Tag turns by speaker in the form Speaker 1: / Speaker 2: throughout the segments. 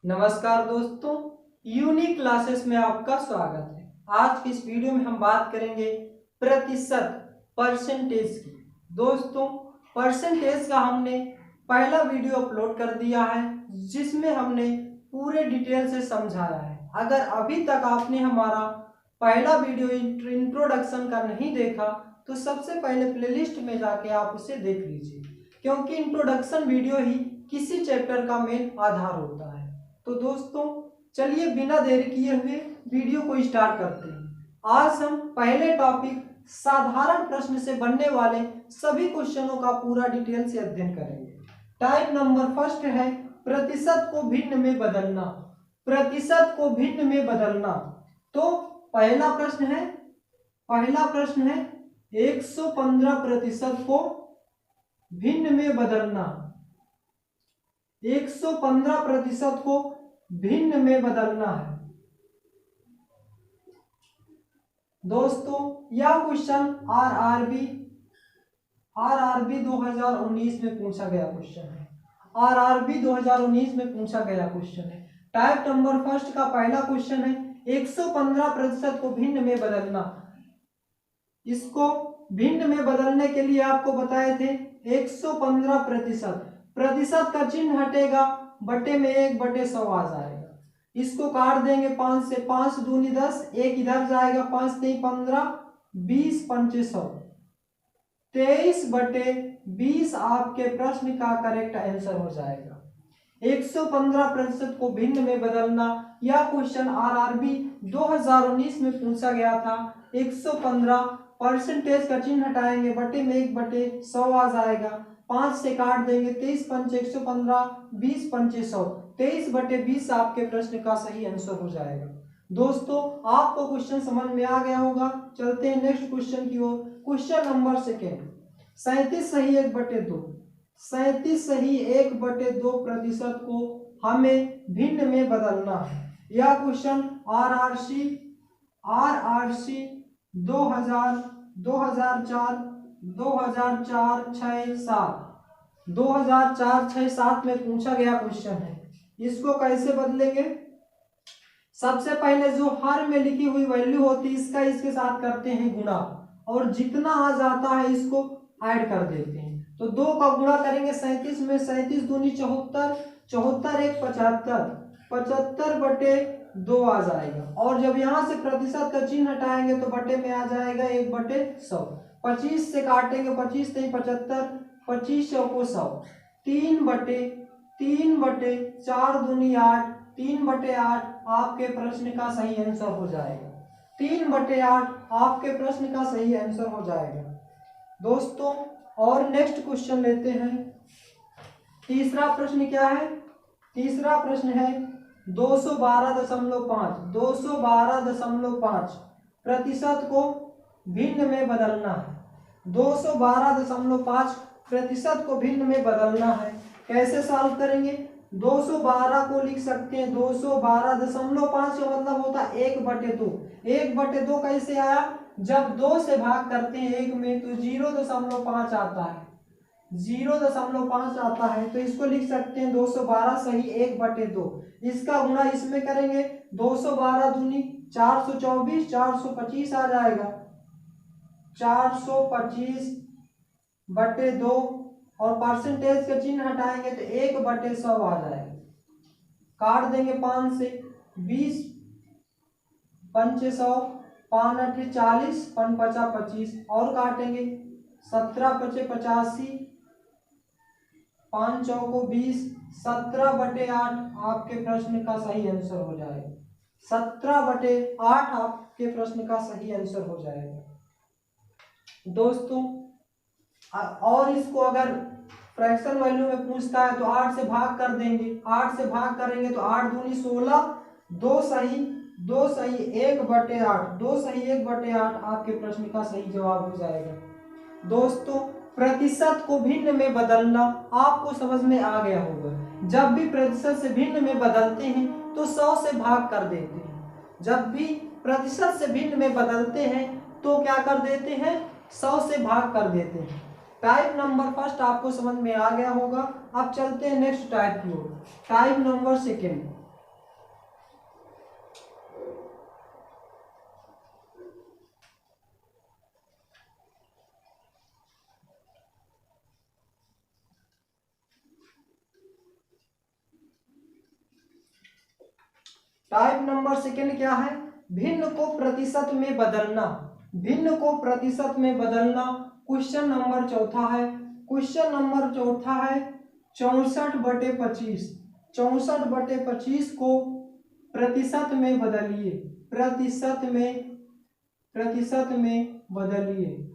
Speaker 1: नमस्कार दोस्तों, unique classes में आपका स्वागत है। आज की इस वीडियो में हम बात करेंगे प्रतिशत परसेंटेज की। दोस्तों, परसेंटेज का हमने पहला वीडियो अपलोड कर दिया है जिसमें हमने पूरे डिटेल से समझाया है। अगर अभी तक आपने हमारा पहला वीडियो इंट्रोडक्शन का नहीं देखा तो सबसे पहले प्लेलिस्ट में जाके आप उसे देख लीजिए, क्योंकि इंट्रोडक्शन वीडियो ही किसी चैप्टर का मेन आधार होता है। तो दोस्तों, चलिए बिना देरी किए हुए वीडियो को स्टार्ट करते हैं। आज हम पहले टॉपिक साधारण प्रश्न से बनने वाले सभी क्वेश्चनों का पूरा डिटेल से अध्ययन करेंगे। टाइप नंबर फर्स्ट है प्रतिशत को भिन्न में बदलना। प्रतिशत को भिन्न में बदलना। तो पहला प्रश्न है 115% को भिन्न में बदलना। 115% को भिन्न में बदलना है। दोस्तों, यह क्वेश्चन आरआरबी 2019 में पूछा गया क्वेश्चन है। आरआरबी 2019 में पूछा गया क्वेश्चन है। टाइप नंबर फर्स्ट का पहला क्वेश्चन है 115% को भिन्न में बदलना। इसको भिन्न में बदलने के लिए आपको बताए थे 115%। प्रतिशत का चिन्ह हटेगा, बटे में 1/100 आ जाएगा। इसको काट देंगे 5 से, 5 दूनी 10, 1 इधर जाएगा, 5 3 15, 20 पंचे 100, 23/20 आपके प्रश्न का करेक्ट आंसर हो जाएगा। 115% को भिन्न में बदलना, यह क्वेश्चन आरआरबी 2019 में पूछा गया था। 115 परसेंटेज का चिन्ह हटाएंगे, बटे में 1/100 आ जाएगा। 5 से काट देंगे, 23 पंचे 115, 20 पंचे 100, 23/20 आपके प्रश्न का सही आंसर हो जाएगा। दोस्तों, आपको क्वेश्चन समझ में आ गया होगा। चलते हैं नेक्स्ट क्वेश्चन की ओर। क्वेश्चन नंबर सेकेंड, 37 सही 1/2। 37 सही 1/2 प्रतिशत को हमें भिन्न में बदलना है। यह क्वेश्चन आरआरसी 2004, 2004-6-7 में पूछा गया क्वेश्चन है। इसको कैसे बदलेंगे? सबसे पहले जो हर में लिखी हुई वैल्यू होती है इसका इसके साथ करते हैं गुणा, और जितना आ जाता है इसको ऐड कर देते हैं। तो 2 का गुणा करेंगे 37 में, 37 दूनी 74, 74 1 75, 75/2 आ जाएगा। और जब यहाँ से प्रतिशत का चिन्ह हटाएंगे तो बटे में आ जाएगा 1/100। 25 से काटेंगे, 25 3 75, 25 को 100, 3/4 दूनी 8, 3/8 आपके प्रश्न का सही आंसर हो जाएगा। 3/8 आपके प्रश्न का सही आंसर हो जाएगा। दोस्तों, और नेक्स्ट क्वेश्चन लेते हैं। तीसरा प्रश्न क्या है? तीसरा प्रश्न है 212.5। 212.5 प्रतिशत को भिन्न में बदलना है। 212.5 प्रतिशत को भिन्न में बदलना है। कैसे सॉल्व करेंगे? 212 को लिख सकते हैं 212.5 का मतलब होता है 1/2। 1/2 कैसे आया? जब 2 से भाग करते हैं 1 में तो 0.5 आता है। 0.5 आता है, तो इसको लिख सकते हैं 212 सही 1/2। इसका गुणा इसमें करेंगे, 212 दूनी 424, 425 आ जाएगा। 425/2, और परसेंटेज का चिन्ह हटाएंगे तो 1/100 आ जाएगा। काट देंगे 5 से, 20 पंचे 100, 5 8 40, 5 5 25, और काटेंगे 17 5 85, 5 चौको 20, 17/8 आपके प्रश्न का सही आंसर हो जाएगा। 17/8 आपके प्रश्न का सही आंसर हो जाएगा। दोस्तों, और इसको अगर फ्रैक्शन वैल्यू में पूछता है तो 8 से भाग कर देंगे। 8 से भाग करेंगे तो 8 दूनी 16, 2 सही 1/8, 2 सही 1/8 आपके प्रश्न का सही जवाब हो जाएगा। दोस्तों, प्रतिशत को भिन्न में बदलना आपको समझ में आ गया होगा। जब भी प्रतिशत से भिन्न में बदलते हैं तो 100 से भाग कर देते हैं। जब भी प्रतिशत से भिन्न में बदलते हैं तो क्या कर देते हैं? 100 से भाग कर देते हैं। टाइप नंबर फर्स्ट आपको समझ में आ गया होगा। अब चलते हैं नेक्स्ट टाइप की ओर। Type number second. Type number second क्या है, भिन्न को प्रतिशत में बदलना, भिन्न को प्रतिशत में बदलना। क्वेश्चन नंबर चौथा है, क्वेश्चन नंबर चौथा है 64/25, 64/25 को प्रतिशत में बदलिए, प्रतिशत में बदलिए।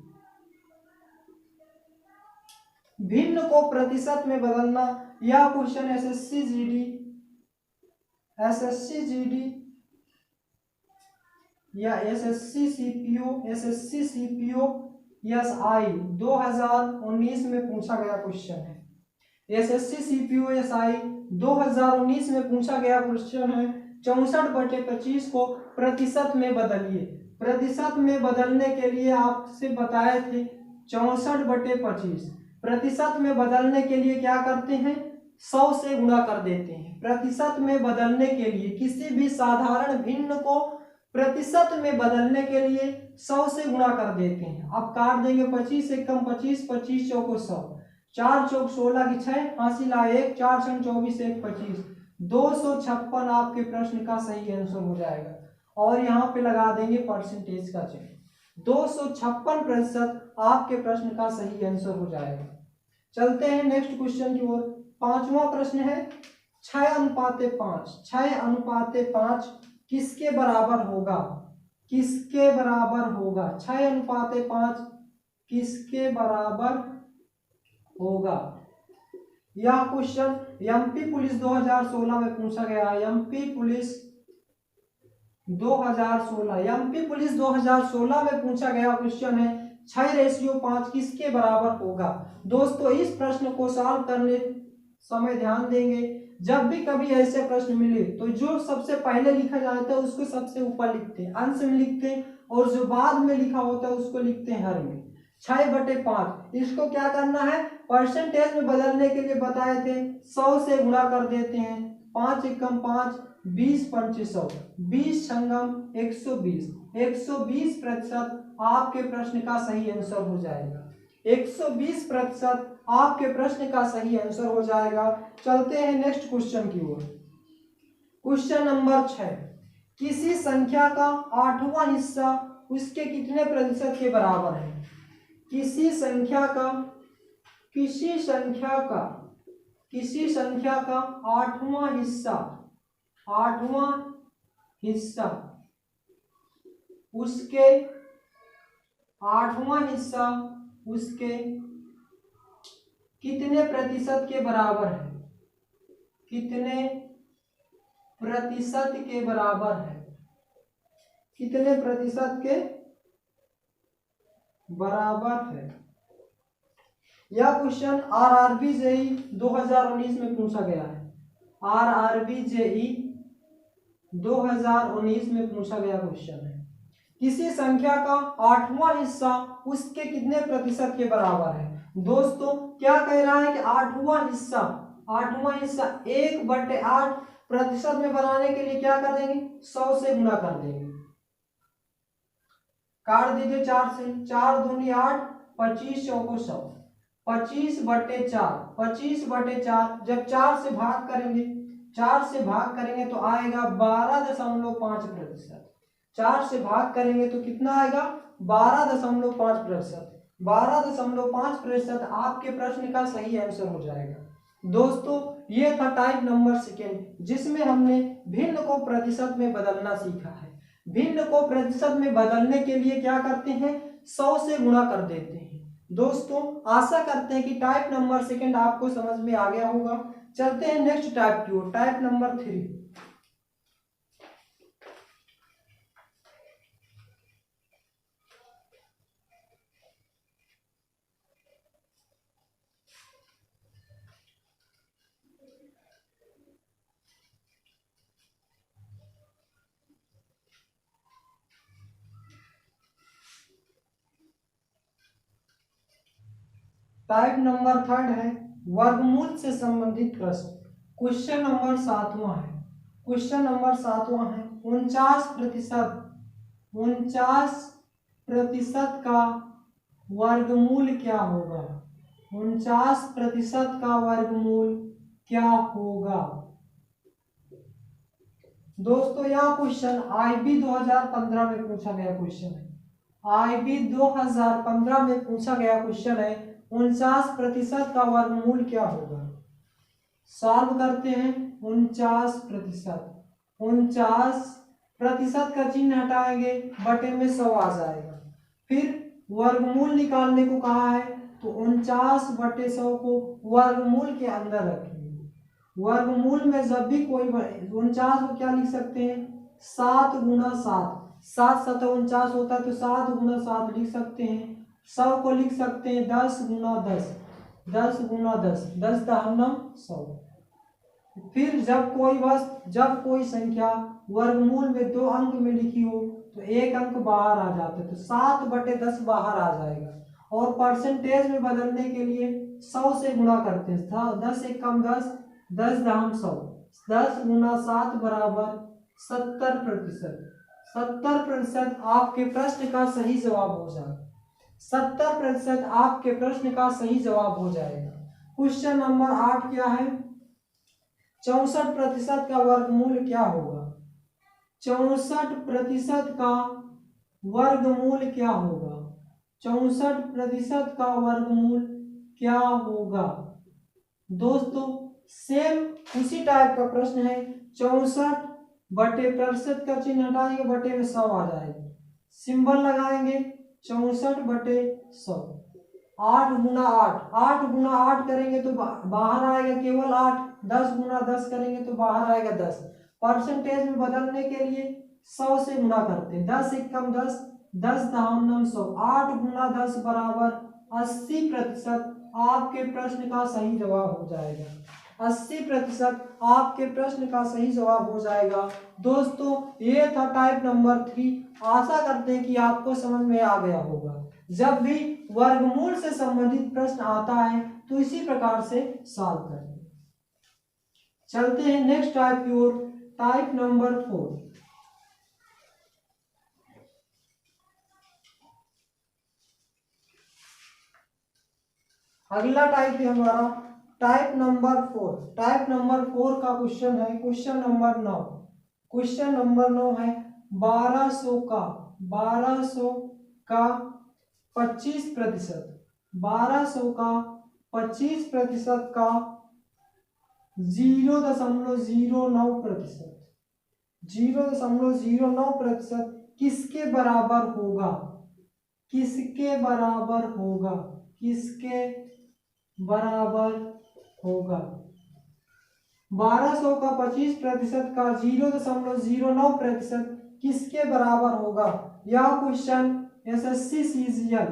Speaker 1: भिन्न को प्रतिशत में बदलना, यह क्वेश्चन एसएससी जीडी या एसएससी सीपीओ एसआई 2019 में पूछा गया क्वेश्चन है। एसएससी सीपीओ एसआई 2019 में पूछा गया क्वेश्चन है। 64/25 को प्रतिशत में बदलिए। प्रतिशत में बदलने के लिए आपसे बताए थे 64/25। प्रतिशत में बदलने के लिए क्या करते हैं, 100 से गुणा कर देते हैं। प्रतिशत में बदलने के लिए किसी भी साधारण भिन्न को प्रतिशत में बदलने के लिए 100 से गुणा कर देते हैं। अब काट देंगे 25 एकम 25, 25 चौको 100, 4 चौक 16 की 6, 80 ला 1, 4 छंग 24, 1 25, 256 आपके प्रश्न का सही आंसर हो जाएगा। और यहाँ पे लगा देंगे परसेंटेज का चिन्ह। 256% आपके प्रश्न का सही आंसर हो जाएगा। चलते हैं नेक्स्ट क्वेश्चन की ओर। पांचवा प्रश्न है 6:5, 6:5 किसके बराबर होगा, किसके बराबर होगा, 6:5 किसके बराबर होगा। यह क्वेश्चन एमपी पुलिस 2016 में पूछा गया है। एमपी पुलिस 2016 में पूछा गया क्वेश्चन है 6:5 किसके बराबर होगा। दोस्तों इस प्रश्न को सॉल्व करने समय ध्यान देंगे। जब भी कभी ऐसे प्रश्न मिले तो जो सबसे पहले लिखा जाता है उसको सबसे ऊपर लिखते हैं, अंश में लिखते हैं, और जो बाद में लिखा होता है उसको लिखते हैं हर में। 6/5 इसको क्या करना है, परसेंटेज में बदलने के लिए बताए थे 100 से गुणा कर देते हैं। 5 एकम 5, 20 पंचे 100, 20 छंगम 120, 120% आपके प्रश्न का सही आंसर हो जाएगा। 120% आपके प्रश्न का सही आंसर हो जाएगा। चलते हैं नेक्स्ट क्वेश्चन की ओर। क्वेश्चन नंबर 6, किसी संख्या का 8वां हिस्सा उसके कितने प्रतिशत के बराबर है। किसी संख्या का 8वां हिस्सा उसके कितने प्रतिशत के बराबर है, कितने प्रतिशत के बराबर है, कितने प्रतिशत के बराबर है। यह क्वेश्चन आरआरबी जेई 2019 में पूछा गया है। आरआरबी जेई 2019 में पूछा गया क्वेश्चन है। किसी संख्या का 8वां हिस्सा उसके कितने प्रतिशत के बराबर है। दोस्तों क्या कह रहा है कि 8वां हिस्सा 1/8 प्रतिशत में बनाने के लिए क्या कर देंगे, 100 से गुणा कर देंगे। काट दीजिए 4 से, 4 दूनी 8, 25 चौको 100, 25/4, 25/4 जब 4 से भाग करेंगे तो आएगा 12.5%। 4 से भाग करेंगे तो कितना आएगा, 12.5%। 12.5% आपके प्रश्न का सही आंसर हो जाएगा। दोस्तों ये था टाइप नंबर सेकेंड, जिसमें हमने भिन्न को प्रतिशत में बदलना सीखा है। भिन्न को प्रतिशत में बदलने के लिए क्या करते हैं, 100 से गुणा कर देते हैं। दोस्तों आशा करते हैं कि टाइप नंबर सेकेंड आपको समझ में आ गया होगा। चलते हैं नेक्स्ट टाइप की ओर, टाइप नंबर 3। टाइप नंबर 3 है वर्गमूल से संबंधित प्रश्न। क्वेश्चन नंबर 7वां है। क्वेश्चन नंबर 7वां है 49% का वर्गमूल क्या होगा। 49% का वर्गमूल क्या होगा। दोस्तों यह क्वेश्चन IB 2015 में पूछा गया क्वेश्चन है। IB 2015 में पूछा गया क्वेश्चन है 49% का वर्गमूल क्या होगा। सॉल्व करते हैं। 49% का चिन्ह हटाएंगे, बटे में 100 आ जाएगा। फिर वर्गमूल निकालने को कहा है तो 49/100 को वर्गमूल के अंदर रखेंगे। वर्गमूल में जब भी कोई 49 को क्या लिख सकते हैं 7 गुना 7, 7 7 49 होता है तो 7 गुना 7 लिख सकते हैं। 100 को लिख सकते हैं 10 गुना 10, 10 गुना 10, 10 दहम 100। फिर जब कोई संख्या वर्गमूल में 2 अंक में लिखी हो तो 1 अंक बाहर आ जाता है, तो 7/10 बाहर आ जाएगा। और परसेंटेज में बदलने के लिए 100 से गुणा करते हैं। 10 एक कम 10, 10 दहम 100, 10 गुना 7 बराबर 70%। 70% आपके प्रश्न का सही जवाब हो जाएगा। 70% आपके प्रश्न का सही जवाब हो जाएगा। क्वेश्चन नंबर 8 क्या है, 64% का वर्गमूल क्या होगा। 64% का वर्गमूल क्या होगा। 64% का वर्गमूल क्या होगा। दोस्तों सेम उसी टाइप का प्रश्न है। 64/% का चिन्ह हटाएंगे, बटे में 100 आ जाएगा। सिंबल लगाएंगे 64/100। 8 गुना 8, 8 गुना 8 करेंगे तो बाहर आएगा केवल 8। 10 गुना 10 करेंगे तो बाहर आएगा 10। परसेंटेज में बदलने के लिए 100 से गुणा करते हैं। 10 एक कम 10, 10 दहम 100। 8 गुना 10 बराबर 80% आपके प्रश्न का सही जवाब हो जाएगा। 80% आपके प्रश्न का सही जवाब हो जाएगा। दोस्तों ये था टाइप नंबर 3। आशा करते हैं कि आपको समझ में आ गया होगा। जब भी वर्गमूल से संबंधित प्रश्न आता है तो इसी प्रकार से सॉल्व करें। चलते हैं नेक्स्ट टाइप की ओर, टाइप नंबर 4। अगला टाइप है हमारा टाइप नंबर 4। टाइप नंबर 4 का क्वेश्चन है क्वेश्चन नंबर 9। क्वेश्चन नंबर 9 है 1200 का 25%। 1200 का 25% का 0.09%। 0.09% किसके बराबर होगा। किसके बराबर होगा। किसके बराबर होगा। 1200 का 25% का 0.09% किसके बराबर होगा। यह question SSC CGL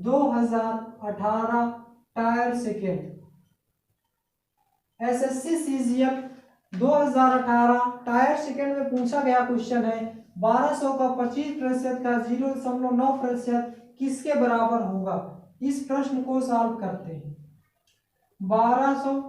Speaker 1: 2018 tyre second. SSC CGL 2018 tyre second में पूछा गया क्वेश्चन है 1200 का 25% का 0.9% किसके बराबर होगा। इस प्रश्न को सॉल्व करते हैं। 1200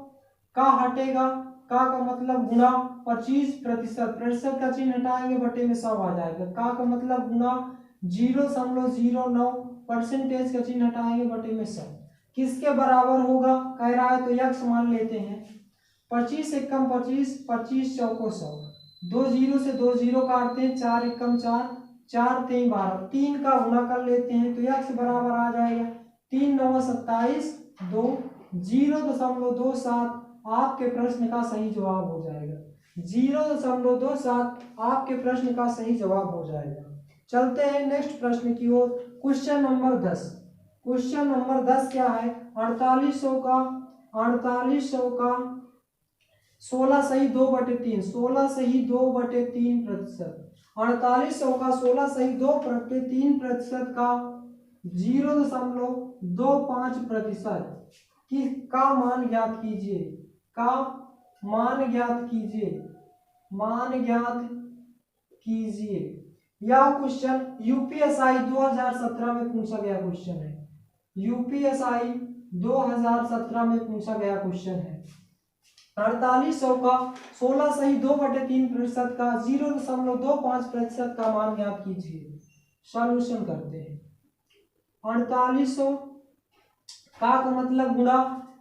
Speaker 1: का हटेगा, का मतलब गुना 25%, प्रतिशत का चिन्ह हटाएंगे, बटे में 100 आ जाएगा। का मतलब गुना 0.09 परसेंटेज का चिन्ह हटाएंगे, बटे में 100 किसके बराबर होगा कह रहा है तो यक्स मान लेते हैं। 25 एकम 25, 25 चौको 100, 2 0 से 2 0 काटते हैं, 4 एकम 4, 4 3 12, 3 का गुणा कर लेते हैं तो यक्स बराबर आ जाएगा 3 9 27 2 0.27 आपके प्रश्न का सही जवाब हो जाएगा। 0.27 आपके प्रश्न का सही जवाब हो जाएगा। चलते हैं नेक्स्ट प्रश्न की ओर। Question number 10। क्वेश्चन नंबर 10 क्या है 4800 का 16 सही 2/3, 16 सही 2/3%। 4800 का 16 सही 2/3% का 0.25% की का मान ज्ञात कीजिए। का मान ज्ञात कीजिए। मान ज्ञात कीजिए। यह क्वेश्चन यूपीएसआई 2017 में पूछा गया क्वेश्चन है। यूपीएसआई 2017 में पूछा गया क्वेश्चन है। 4800 का 16 सही 2/3% का 0.25% का मान ज्ञात कीजिए। सॉल्यूशन करते हैं। 4800 का मतलब गुणा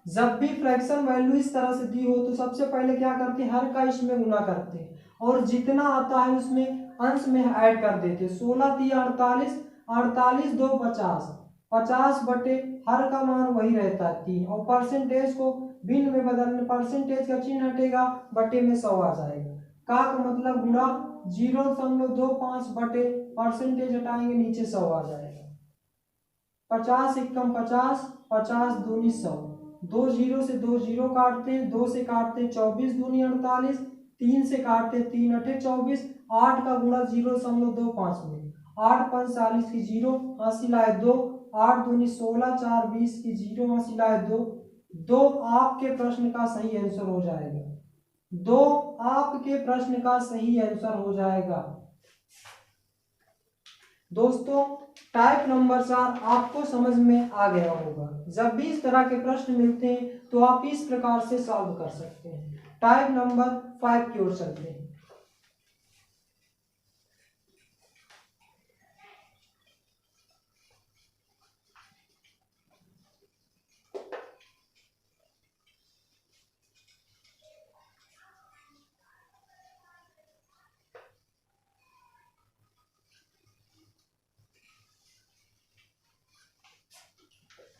Speaker 1: जब भी फ्रैक्शन वैल्यू इस तरह से दी हो तो सबसे पहले क्या करते हैं, हर का इसमें गुना करते हैं और जितना आता है उसमें अंश में ऐड कर देते हैं। 16 × 48, 48 2 50, 50 बटे हर का मान वही रहता है 3 और परसेंटेज को भिन्न में बदलने, परसेंटेज का चिन्ह हटेगा, बटे में 100 आ जाएगा। का मतलब गुणा 0.25 बटे परसेंटेज हटाएंगे नीचे 100 आ जाएगा। 50 एकम 50, 50 दूनी 100, 2 0 से 2 0 काटते हैं, 2 से काटते हैं 24 दूनी 48, 3 से काटते हैं 3 अठे 24, 8 का गुणा 0.25 में 8 5 40 की 0 हासिल लाए 2, 8 दूनी 16, 4 20 की 0 हासिल लाए 2, 2 आपके प्रश्न का सही आंसर हो जाएगा। 2 आपके प्रश्न का सही आंसर हो जाएगा। दोस्तों टाइप नंबर 4 आपको समझ में आ गया होगा। जब भी इस तरह के प्रश्न मिलते हैं तो आप इस प्रकार से सॉल्व कर सकते हैं। टाइप नंबर 5 की ओर चलते हैं।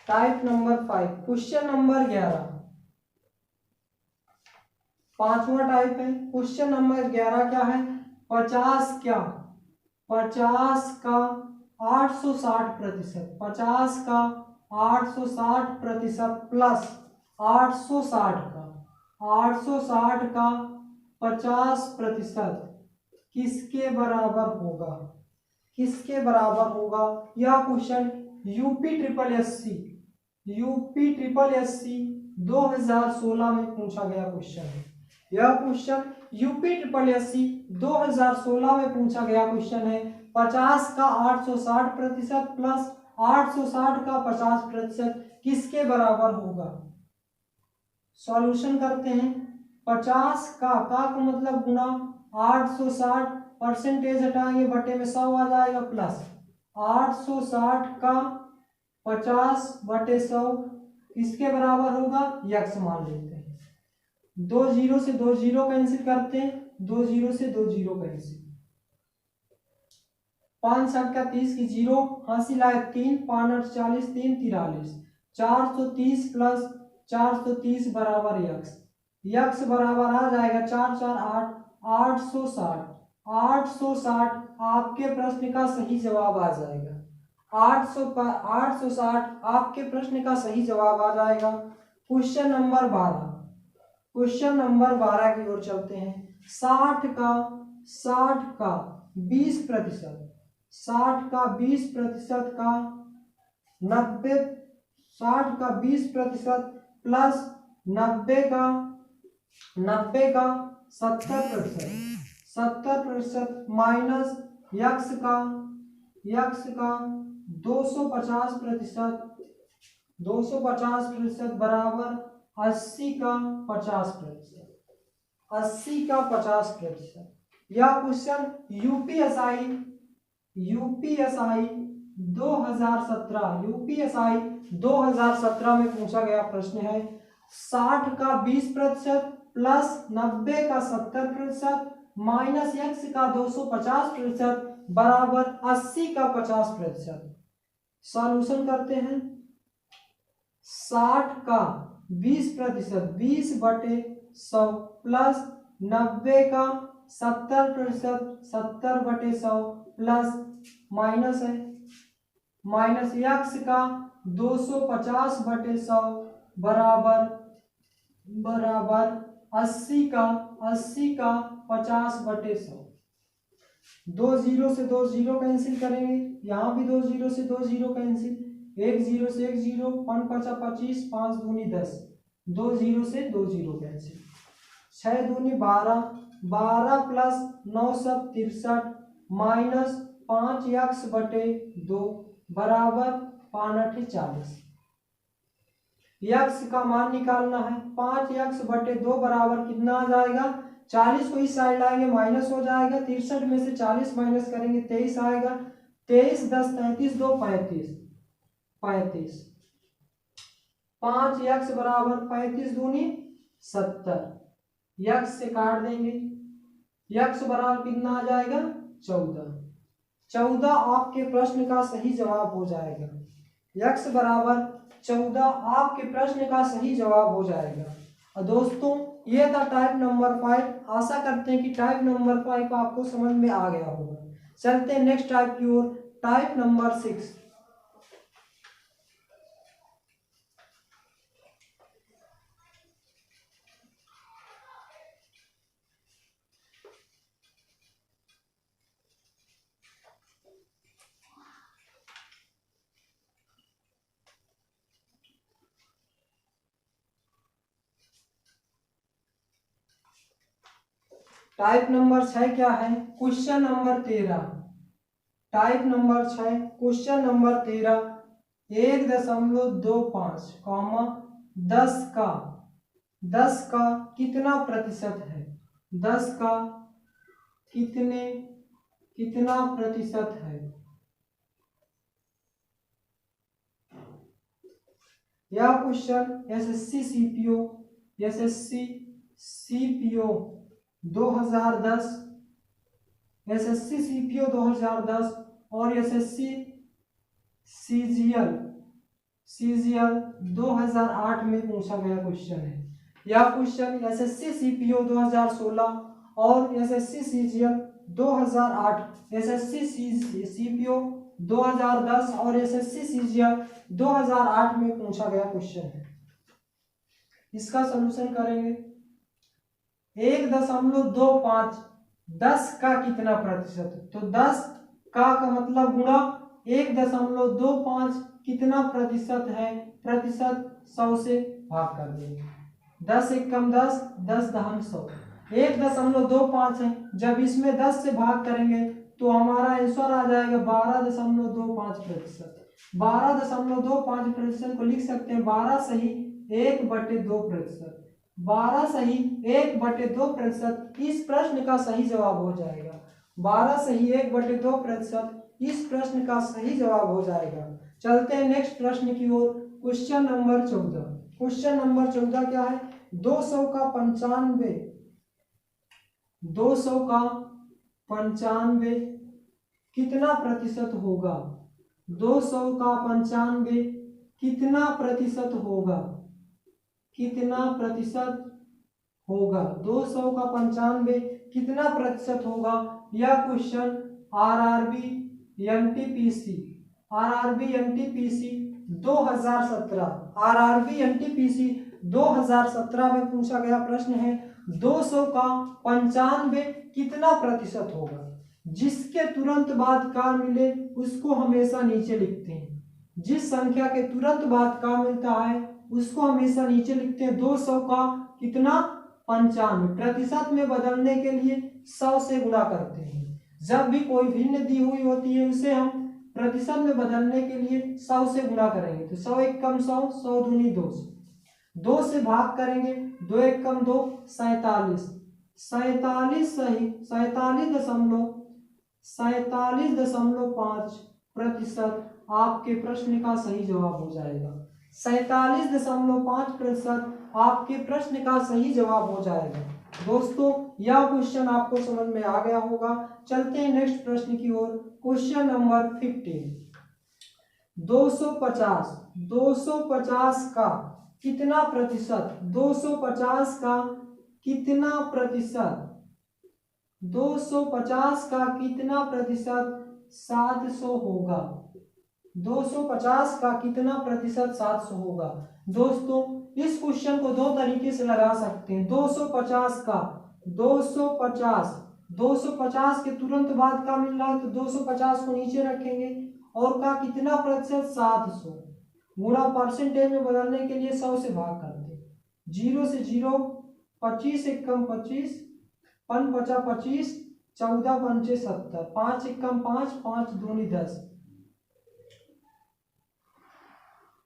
Speaker 1: टाइप नंबर 5 क्वेश्चन नंबर 11, पांचवा टाइप है। क्वेश्चन नंबर 11 क्या है, 50 क्या 50 का 860%, 50 का 860% प्लस 860 का 50% किसके बराबर होगा, किसके बराबर होगा। यह question UP triple S C 2016 में पूछा गया क्वेश्चन है। यह question UP triple S C 2016 में पूछा गया क्वेश्चन है। 50 का 860% प्लस 860 का 50% किसके बराबर होगा। सॉल्यूशन करते हैं। 50 का मतलब गुना 860, परसेंटेज हटाएंगे बटे में 100 आ जाएगा, प्लस 860 का 50 बटे 100 किसके बराबर होगा, यक्स मान लेते हैं। 2 0 से 2 0 कैंसिल करते हैं, 2 0 से 2 0 कैंसिल, 5 7 का 30 की 0 हासिल आए 3, 5 8 40, 3 43, 430 प्लस 430 बराबर यक्स, यक्स बराबर आ जाएगा 4 4 8, 860, 860 आपके प्रश्न का सही जवाब आ जाएगा। 860 आपके प्रश्न का सही जवाब आ जाएगा। क्वेश्चन नंबर 12, क्वेश्चन नंबर 12 की ओर चलते हैं। 60 का 20%, 60 का 20% का 90, 60 का 20% प्लस 90 का 70%, 70% माइनस यक्स का 250%, 250% बराबर 80 का 50%, 80 का 50%। यह क्वेश्चन यूपीएसआई 2017 में पूछा गया प्रश्न है। 60 का 20% प्लस 90 का 70% माइनस एक्स का 250% बराबर 80 का 50%। सॉल्यूशन करते हैं। 60 का 20%, 20 बटे 100 प्लस 90 का 70%, 70 बटे 100 प्लस माइनस है, माइनस एक्स का 250 बटे 100 बराबर 80 का 50 बटे 100। 2 0 से 2 0 कैंसिल करेंगे, यहाँ भी 2 0 से 2 0 कैंसिल, 1 0 से 1 0, 5 5 25, 5 दूनी 10, 2 0 से 2 0 कैंसिल, 6 दूनी 12, 12 प्लस 9 सब 63 माइनस 5 यक्स बटे 2 बराबर 5 8 40। यक्स का मान निकालना है। 5 यक्स बटे 2 बराबर कितना आ जाएगा, 40 को इस साइड लाएंगे माइनस हो जाएगा, 63 में से 40 माइनस करेंगे 23 आएगा, 23 10 33 2 35, 5 यक्स बराबर 35 दूनी 70, यक्स से काट देंगे, यक्स बराबर कितना आ जाएगा 14। 14 आपके प्रश्न का सही जवाब हो जाएगा। यक्स बराबर 14 आपके प्रश्न का सही जवाब हो जाएगा। और दोस्तों ये था टाइप नंबर 5। आशा करते हैं कि टाइप नंबर 5 आपको समझ में आ गया होगा। चलते हैं नेक्स्ट टाइप की ओर, टाइप नंबर 6। टाइप नंबर 6 क्या है? Question number 13। Type number 6 question number 13, 1.25 comma 10 का कितना प्रतिशत है? 10 का कितना प्रतिशत है? यह question SSC CPO 2010, SSC CPO 2010 और एसएससी सीजीएल 2008 में पूछा गया क्वेश्चन है। यह क्वेश्चन एसएससी सीपीओ 2016 और एसएससी सीजीएल 2008, एसएससी सीपीओ 2010 और एसएससी सीजीएल 2008 में पूछा गया क्वेश्चन है। इसका सलूशन करेंगे। 1.25 10 का कितना प्रतिशत? तो 10 का मतलब गुणा 1.25 कितना प्रतिशत है? प्रतिशत 100 से भाग कर देंगे। 10 एकम 10, 10 दहम 100, 1.25 है। जब इसमें 10 से भाग करेंगे तो हमारा आंसर आ जाएगा 12.25%। 12.25% को लिख सकते हैं 12 सही 1/2%। 12 सही 1/2% इस प्रश्न का सही जवाब हो जाएगा। 12 सही 1/2% इस प्रश्न का सही जवाब हो जाएगा। चलते हैं नेक्स्ट प्रश्न की ओर, क्वेश्चन नंबर 14। क्वेश्चन नंबर 14 क्या है? 200 का 95 कितना प्रतिशत होगा? 200 का 95 कितना प्रतिशत होगा? कितना प्रतिशत होगा? 200 का 95 कितना प्रतिशत होगा? यह क्वेश्चन आरआरबी एनटीपीसी 2017 में पूछा गया प्रश्न है। 200 का 95 कितना प्रतिशत होगा? जिसके तुरंत बाद का मिले उसको हमेशा नीचे लिखते हैं। जिस संख्या के तुरंत बाद का मिलता है उसको हमेशा नीचे लिखते हैं। 200 का कितना 95 प्रतिशत में बदलने के लिए 100 से गुणा करते हैं। जब भी कोई भिन्न दी हुई होती है उसे हम प्रतिशत में बदलने के लिए 100 से गुणा करेंगे। तो 100 एकम 100, 100 दूनी 200, 2 से भाग करेंगे, 2 एकम 2, 47, 47 सही 47.5% आपके प्रश्न का सही जवाब हो जाएगा। 47.5% आपके प्रश्न का सही जवाब हो जाएगा। दोस्तों यह क्वेश्चन आपको समझ में आ गया होगा। चलते हैं नेक्स्ट प्रश्न की ओर, क्वेश्चन नंबर 15। 250 का कितना प्रतिशत? 250 का कितना प्रतिशत? 250 का कितना प्रतिशत 700 होगा? 250 का कितना प्रतिशत 700 होगा? दोस्तों इस क्वेश्चन को दो तरीके से लगा सकते हैं। 250 के तुरंत बाद का मिल रहा है तो 250 को नीचे रखेंगे और का कितना प्रतिशत 700 गुणा परसेंटेज में बदलने के लिए 100 से भाग करते हैं। 0 से 0, 25 एकम 25, 5 पचा 25, 14 पंचे 70, 5 एकम 5, 5 दूनी 10,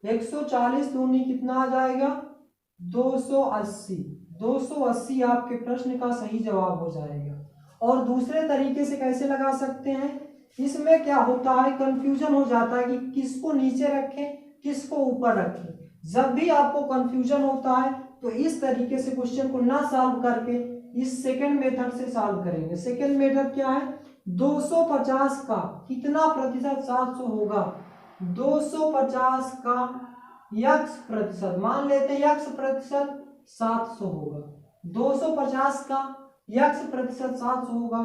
Speaker 1: 140 दूनी कितना आ जाएगा? 280। 280 आपके प्रश्न का सही जवाब हो जाएगा। और दूसरे तरीके से कैसे लगा सकते हैं? इसमें क्या होता है, कंफ्यूजन हो जाता है कि किसको नीचे रखें किसको ऊपर रखें। जब भी आपको कंफ्यूजन होता है तो इस तरीके से क्वेश्चन को ना सॉल्व करके इस सेकंड मेथड से सॉल्व करेंगे। सेकंड मेथड क्या है, 250 का कितना प्रतिशत 700 होगा, 250 का यक्स प्रतिशत, मान लेते हैं यक्स प्रतिशत 700 होगा, 250 का यक्स प्रतिशत 700 होगा,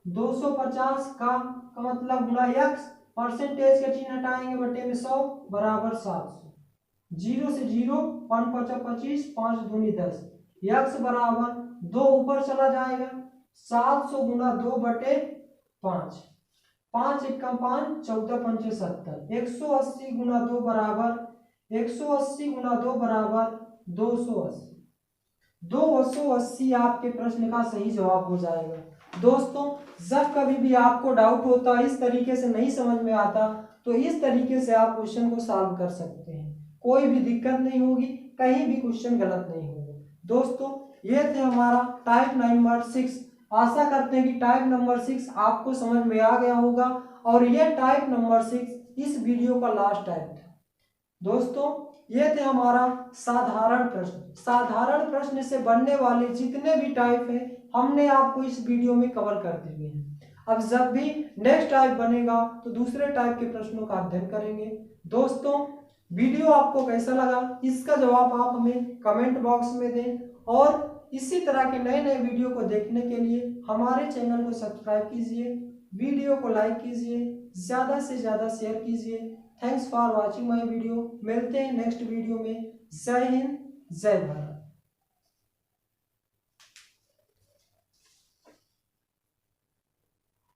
Speaker 1: 250 का मतलब गुना यक्स, परसेंटेज का चिन्ह हटाएंगे, बटे में 100 बराबर 700, 0 से 0, 5 5 25, 5 दूनी 10, यक्स बराबर 2 ऊपर चला जाएगा, 700 गुना 2 बटे 5, 5 एकम 5, 14 पंचे 70, 180 गुना 2 बराबर 180 गुना 2 बराबर 280, 280 आपके प्रश्न का सही जवाब हो जाएगा। दोस्तों जब कभी भी आपको डाउट होता है, इस तरीके से नहीं समझ में आता, तो इस तरीके से आप क्वेश्चन को सॉल्व कर सकते हैं, कोई भी दिक्कत नहीं होगी, कहीं भी क्वेश्चन गलत नहीं होगा। दोस्तों ये थे हमारा टाइप नंबर 6। आशा करते हैं कि टाइप नंबर 6 आपको समझ में आ गया होगा और ये टाइप नंबर 6 इस वीडियो का लास्ट टाइप था। दोस्तों ये थे हमारा साधारण प्रश्न। साधारण प्रश्न से बनने वाले जितने भी टाइप हैं हमने आपको इस वीडियो में कवर कर दिए हैं। अब जब भी नेक्स्ट टाइप बनेगा तो दूसरे टाइप के प्रश्नों का अध्ययन करेंगे। दोस्तों वीडियो आपको कैसा लगा इसका जवाब आप हमें कमेंट बॉक्स में दें और इसी तरह के नए नए वीडियो को देखने के लिए हमारे चैनल को सब्सक्राइब कीजिए, वीडियो को लाइक कीजिए, ज़्यादा से ज़्यादा शेयर कीजिए। Thanks for watching my video. मिलते हैं नेक्स्ट वीडियो में। जय हिंद, जय भारत।